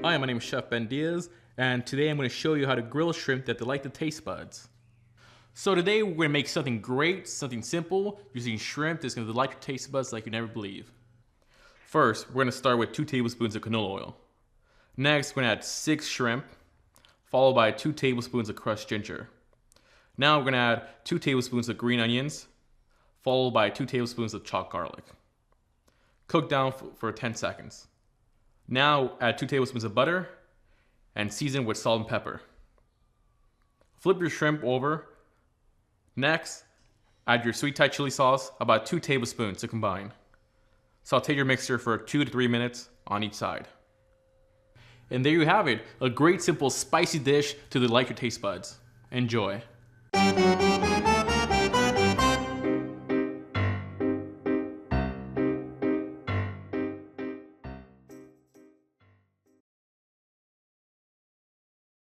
Hi, my name is Chef Ben Diaz, and today I'm going to show you how to grill shrimp that delight the taste buds. So today we're going to make something great, something simple, using shrimp that's going to delight your taste buds like you never believe. First, we're going to start with 2 tablespoons of canola oil. Next, we're going to add 6 shrimp, followed by 2 tablespoons of crushed ginger. Now we're going to add 2 tablespoons of green onions, followed by 2 tablespoons of chopped garlic. Cook down for 10 seconds. Now add 2 tablespoons of butter and season with salt and pepper. Flip your shrimp over. Next, add your sweet Thai chili sauce, about 2 tablespoons to combine. Saute your mixture for 2 to 3 minutes on each side. And there you have it, a great simple spicy dish to delight your taste buds. Enjoy.